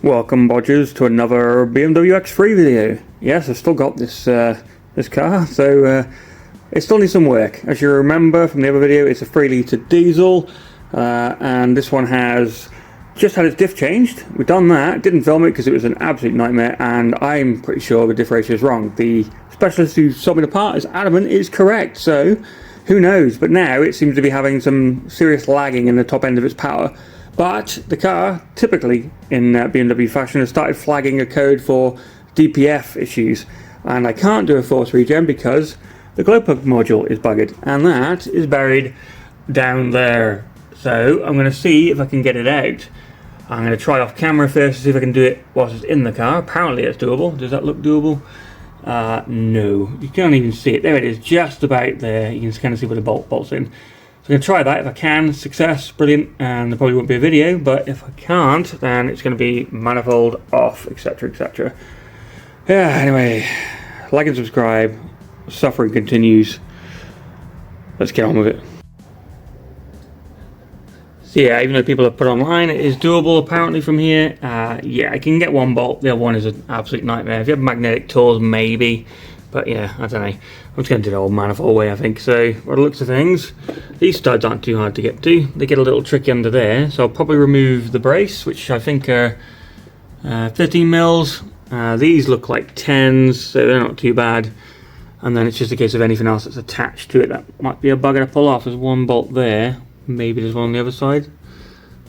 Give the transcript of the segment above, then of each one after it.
Welcome, Bodgers, to another BMW X3 video. Yes, I've still got this this car, so it still needs some work. As you remember from the other video, it's a 3-litre diesel, and this one has just had its diff changed. We've done that, didn't film it because it was an absolute nightmare, and I'm pretty sure the diff ratio is wrong. The specialist who sold me the part is adamant it's correct, so who knows. But now it seems to be having some serious lagging in the top end of its power. But the car, typically in BMW fashion, has started flagging a code for DPF issues, and I can't do a force regen because the glow plug module is buggered, and that is buried down there. So I'm going to see if I can get it out. I'm going to try off camera first to see if I can do it whilst it's in the car. Apparently it's doable. Does that look doable? No, you can't even see it. There it is, just about there. You can kind of see where the bolt's in. So I'm going to try that. If I can, success, brilliant, and there probably won't be a video, but if I can't, then it's going to be manifold off, etc, etc. Yeah, anyway, like and subscribe. Suffering continues. Let's get on with it. So yeah, even though people have put online, it is doable apparently from here. Yeah, I can get one bolt. The other one is an absolute nightmare. If you have magnetic tools, maybe. But yeah, I don't know. I'm just going to do the old manifold way, I think. So, by the looks of things, these studs aren't too hard to get to. They get a little tricky under there. So I'll probably remove the brace, which I think are 13 mils. These look like 10s, so they're not too bad. And then it's just a case of anything else that's attached to it. That might be a bugger to pull off. There's one bolt there. Maybe there's one on the other side.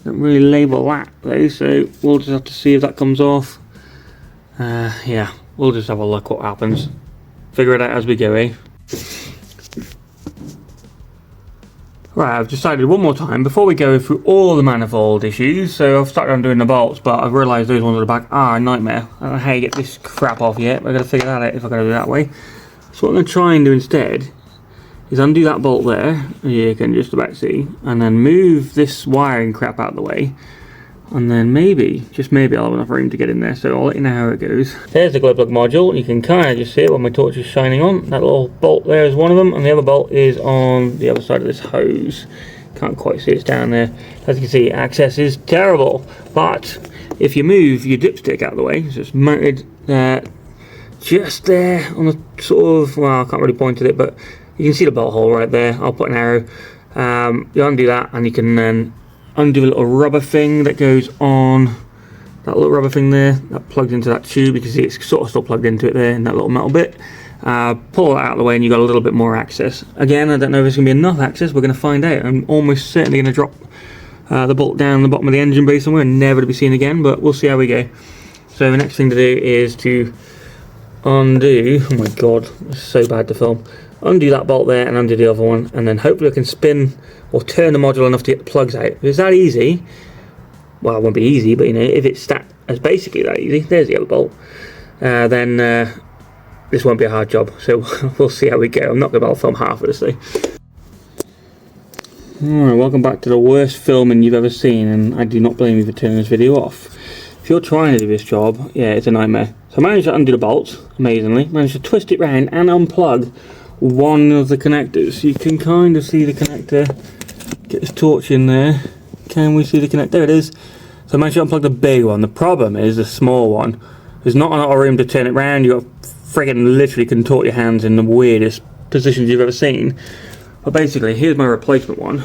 Don't really label that though, so we'll just have to see if that comes off. Yeah, we'll just have a look what happens. Figure it out as we go, eh? Right, I've decided one more time before we go through all the manifold issues. So I've started undoing the bolts, but I've realised those ones at the back are a nightmare. I don't know how you get this crap off yet, but I've got to figure that out if I'm going to do it that way. So what I'm going to try and do instead is undo that bolt there, you can just about see, and then move this wiring crap out of the way. And then maybe, just maybe, I'll have enough room to get in there, so I'll let you know how it goes. There's the glow plug module. You can kind of just see it when my torch is shining on. That little bolt there is one of them, and the other bolt is on the other side of this hose. Can't quite see it's down there. As you can see, access is terrible. But if you move your dipstick out of the way, so it's mounted just there on the sort of, well, I can't really point at it, but you can see the bolt hole right there. I'll put an arrow. You undo that, and you can then undo a little rubber thing that goes on that little rubber thing there that plugs into that tube. You can see it's sort of still plugged into it there in that little metal bit. Pull that out of the way and you've got a little bit more access. Again, I don't know if there's going to be enough access. We're going to find out. I'm almost certainly going to drop the bolt down the bottom of the engine bay somewhere, never to be seen again, but we'll see how we go. So the next thing to do is to undo, oh my god, it's so bad to film, undo that bolt there and undo the other one, and then hopefully I can spin or turn the module enough to get the plugs out. If it's that easy, well, it won't be easy, but you know, if it's that as basically that easy, there's the other bolt, then this won't be a hard job. So we'll see how we go. I'm not going to be able to film half of this though. Alright, welcome back to the worst filming you've ever seen, and I do not blame you for turning this video off. If you're trying to do this job, yeah, it's a nightmare. So I managed to undo the bolts, amazingly, managed to twist it round and unplug one of the connectors. You can kind of see the connector. Get this torch in there. Can we see the connector? There it is. So I managed to unplug the big one. The problem is the small one. There's not a lot of room to turn it round. You've got friggin' literally contort your hands in the weirdest positions you've ever seen. But basically, here's my replacement one.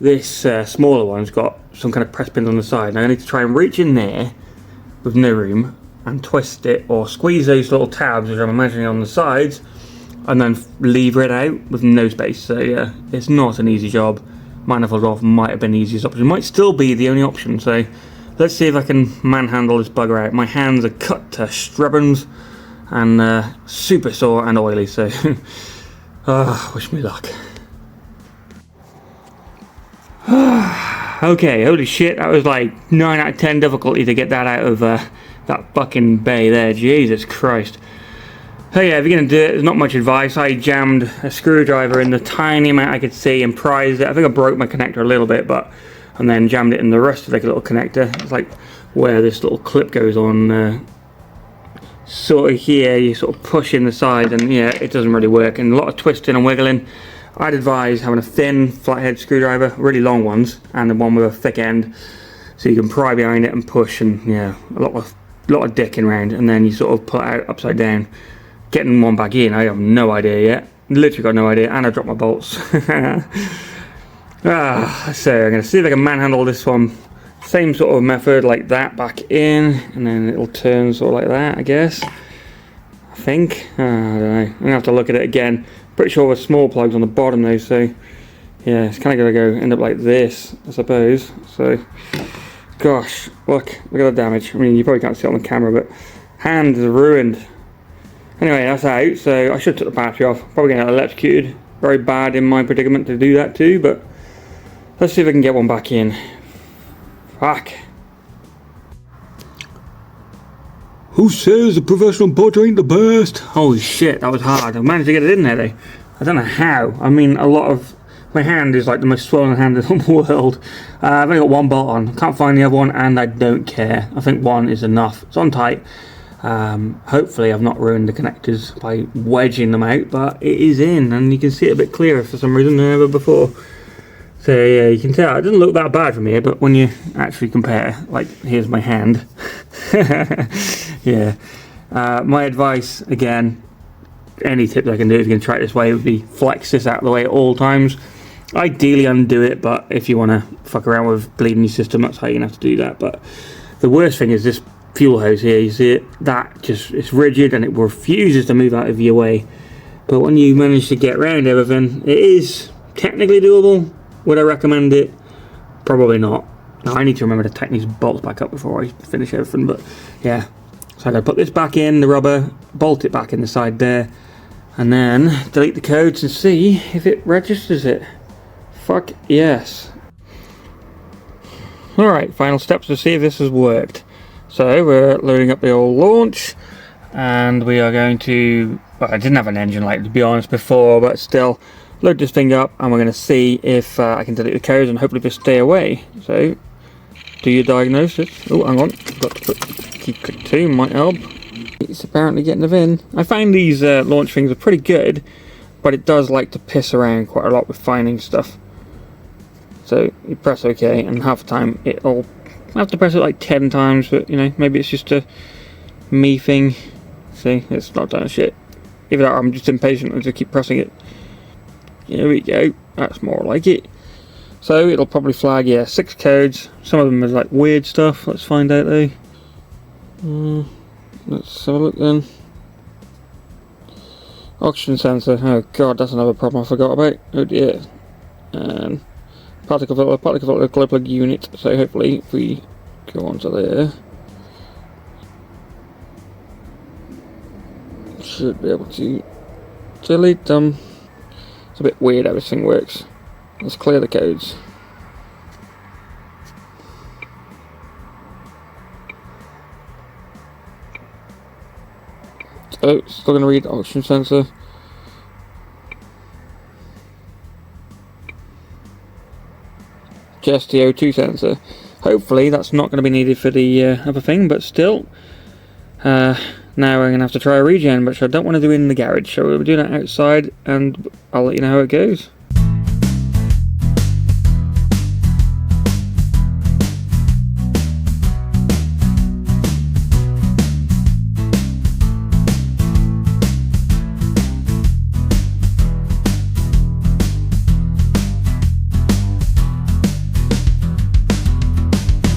This smaller one's got some kind of press pins on the side. Now I need to try and reach in there with no room and twist it or squeeze those little tabs, which I'm imagining on the sides, and then lever it out with no space. So yeah, it's not an easy job. Manifold off might have been the easiest option. It might still be the only option. So let's see if I can manhandle this bugger out. My hands are cut to stribbons and super sore and oily. So wish me luck. Okay, holy shit, that was like 9 out of 10 difficulty to get that out of that fucking bay there. Jesus Christ. So yeah, if you're going to do it, there's not much advice. I jammed a screwdriver in the tiny amount I could see and prized it. I think I broke my connector a little bit, and then jammed it in the rust of like a little connector. It's like where this little clip goes on. Sort of here, you sort of push in the side, and yeah, it doesn't really work. And a lot of twisting and wiggling. I'd advise having a thin flathead screwdriver, really long ones, and the one with a thick end. so you can pry behind it and push, and yeah, a lot of dicking around, and then you sort of pull it out upside down. Getting one back in, I have no idea yet. Literally got no idea, and I dropped my bolts. So I'm going to see if I can manhandle this one. Same sort of method like that, back in, and then it'll turn sort of like that, I guess. I think. I don't know. I'm going to have to look at it again. Pretty sure there's small plugs on the bottom though, so yeah, it's kind of going to end up like this, I suppose. So, gosh, look at the damage. I mean, you probably can't see it on the camera, but hand is ruined. Anyway, that's out, so I should have took the battery off. Probably going to get electrocuted. Very bad in my predicament to do that too, but let's see if I can get one back in. Fuck. Who says a professional bodger ain't the best? Holy shit, that was hard. I managed to get it in there though. I don't know how. I mean, my hand is like the most swollen hand in the world. I've only got one bolt on. Can't find the other one, and I don't care. I think one is enough. It's on tight. Hopefully I've not ruined the connectors by wedging them out, but it is in, and you can see it a bit clearer for some reason than ever before. So yeah, you can tell it doesn't look that bad from here, but when you actually compare, like here's my hand. Yeah. My advice, again, any tips I can do if you can try it this way would be flex this out of the way at all times. Ideally undo it, but if you want to fuck around with bleeding your system, that's how you're going to have to do that. But the worst thing is this fuel hose here, you see it? That just, it's rigid and it refuses to move out of your way. But when you manage to get around everything, it is technically doable. Would I recommend it? Probably not. Now I need to remember to tighten these bolts back up before I finish everything, but yeah. So I'm going to put this back in, the rubber, bolt it back in the side there, and then delete the codes and see if it registers it. Fuck yes. Alright, final steps to see if this has worked. So we're loading up the old launch, and we are going to, well, I didn't have an engine light to be honest before, but still, load this thing up and we're going to see if I can delete the codes and hopefully just stay away. So, do your diagnosis. Oh, hang on, got to put key click 2, might help. It's apparently getting the VIN. I find these launch things are pretty good, but it does like to piss around quite a lot with finding stuff. So you press OK, and half the time it'll I have to press it like 10 times, but you know, maybe it's just a me thing. See, it's not done shit. Either that or I'm just impatient and just keep pressing it. Here we go, that's more like it. So it'll probably flag, yeah, 6 codes. Some of them are like weird stuff. Let's find out though. Let's have a look then. Oxygen sensor, oh god, that's another problem I forgot about. Oh dear. And particle filter glow plug unit, so hopefully if we go onto there, should be able to delete them. It's a bit weird how this thing works. Let's clear the codes. Oh, still going to read oxygen sensor. Just the O2 sensor. Hopefully that's not going to be needed for the other thing, but still. Now we're going to have to try a regen, which I don't want to do in the garage, so we'll do that outside and I'll let you know how it goes.